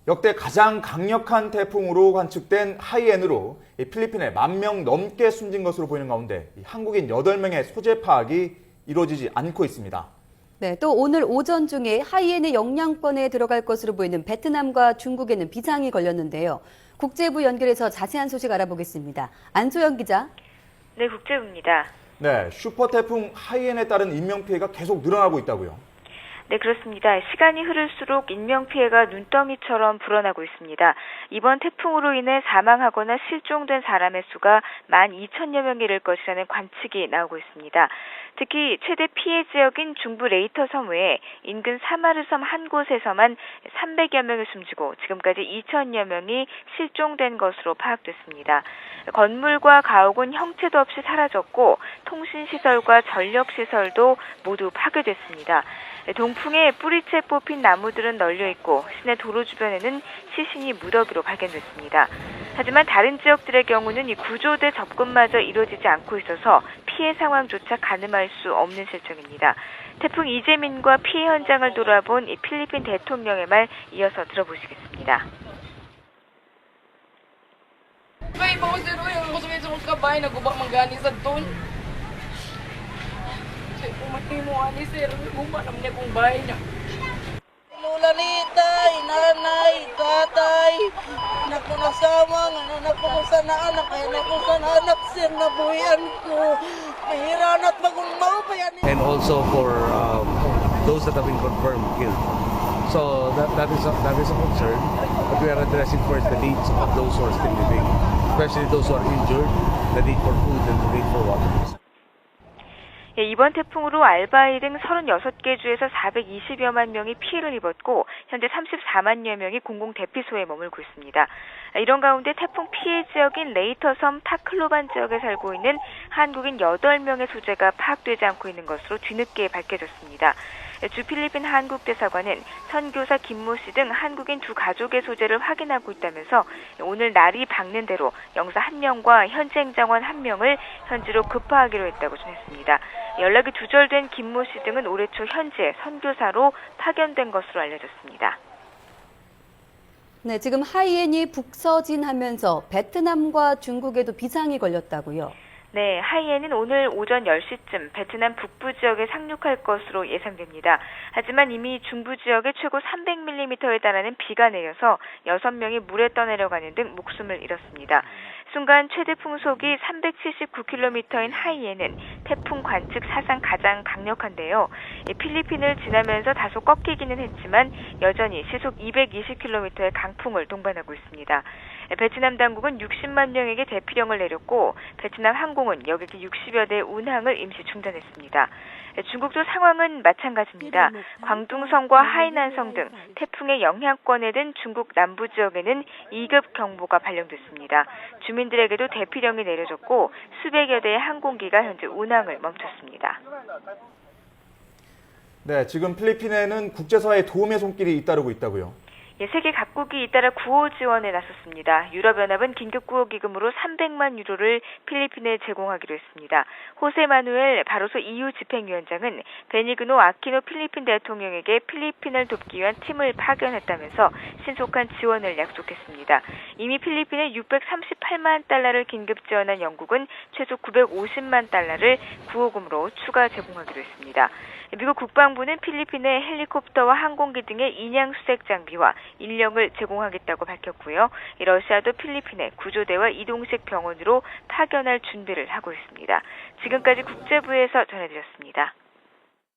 역대 가장 강력한 태풍으로 관측된 하이엔으로 필리핀에 10,000명 넘게 숨진 것으로 보이는 가운데 한국인 8명의 소재 파악이 이루어지지 않고 있습니다. 네, 또 오늘 오전 중에 하이엔의 영향권에 들어갈 것으로 보이는 베트남과 중국에는 비상이 걸렸는데요. 국제부 연결해서 자세한 소식 알아보겠습니다. 안소영 기자. 네, 국제부입니다. 네, 슈퍼 태풍 하이엔에 따른 인명피해가 계속 늘어나고 있다고요. 네, 그렇습니다. 시간이 흐를수록 인명피해가 눈더미처럼 불어나고 있습니다. 이번 태풍으로 인해 사망하거나 실종된 사람의 수가 12,000여 명에 이를 것이라는 관측이 나오고 있습니다. 특히 최대 피해 지역인 중부 레이터 섬 외에 인근 사마르 섬 한 곳에서만 300여 명이 숨지고 지금까지 2,000여 명이 실종된 것으로 파악됐습니다. 건물과 가옥은 형체도 없이 사라졌고 통신시설과 전력시설도 모두 파괴됐습니다. 동풍에 뿌리채 뽑힌 나무들은 널려 있고 시내 도로 주변에는 시신이 무더기로 발견됐습니다. 하지만 다른 지역들의 경우는 이 구조대 접근마저 이루어지지 않고 있어서 피해 상황조차 가늠할 수 없는 실정입니다. 태풍 이재민과 피해 현장을 돌아본 이 필리핀 대통령의 말 이어서 들어보시겠습니다. Lula ni tay, nanay, tatay, anak ko nasama, anak ko sa anak, anak ko sa anak, sir na buyan ko. Mahirap at magulmaw pa yan. And also for those that have been confirmed killed. So that is a concern, but we are addressing first the needs of those who are still living, especially those who are injured, the need for food and the need for water. 예, 이번 태풍으로 알바이 등 36개 주에서 420여만 명이 피해를 입었고 현재 34만여 명이 공공대피소에 머물고 있습니다. 이런 가운데 태풍 피해 지역인 레이터 섬 타클로반 지역에 살고 있는 한국인 8명의 소재가 파악되지 않고 있는 것으로 뒤늦게 밝혀졌습니다. 주 필리핀 한국대사관은 선교사 김모 씨 등 한국인 두 가족의 소재를 확인하고 있다면서 오늘 날이 밝는 대로 영사 1명과 현지 행정관 1명을 현지로 급파하기로 했다고 전했습니다. 연락이 두절된 김모 씨 등은 올해 초 현지에 선교사로 파견된 것으로 알려졌습니다. 네, 지금 하이엔이 북서진하면서 베트남과 중국에도 비상이 걸렸다고요. 네, 하이엔은 오늘 오전 10시쯤 베트남 북부 지역에 상륙할 것으로 예상됩니다. 하지만 이미 중부 지역에 최고 300mm에 달하는 비가 내려서 6명이 물에 떠내려가는 등 목숨을 잃었습니다. 순간 최대 풍속이 379km인 하이엔은 태풍 관측 사상 가장 강력한데요. 필리핀을 지나면서 다소 꺾이기는 했지만 여전히 시속 220km의 강풍을 동반하고 있습니다. 베트남 당국은 60만 명에게 대피령을 내렸고 베트남 항공은 여객기 60여 대 운항을 임시 중단했습니다. 중국도 상황은 마찬가지입니다. 광둥성과 하이난성 등 태풍의 영향권에 든 중국 남부 지역에는 2급 경보가 발령됐습니다. 주민들에게도 대피령이 내려졌고 수백여 대의 항공기가 현재 운항을 멈췄습니다. 네, 지금 필리핀에는 국제사회의 도움의 손길이 잇따르고 있다고요. 예, 세계 각국이 잇따라 구호 지원에 나섰습니다. 유럽연합은 긴급구호기금으로 300만 유로를 필리핀에 제공하기로 했습니다. 호세 마누엘 바로소 EU 집행위원장은 베니그노 아키노 필리핀 대통령에게 필리핀을 돕기 위한 팀을 파견했다면서 신속한 지원을 약속했습니다. 이미 필리핀에 638만 달러를 긴급 지원한 영국은 최소 950만 달러를 구호금으로 추가 제공하기로 했습니다. 미국 국방부는 필리핀에 헬리콥터와 항공기 등의 인양 수색 장비와 인력을 제공하겠다고 밝혔고요. 러시아도 필리핀에 구조대와 이동식 병원으로 파견할 준비를 하고 있습니다. 지금까지 국제부에서 전해드렸습니다.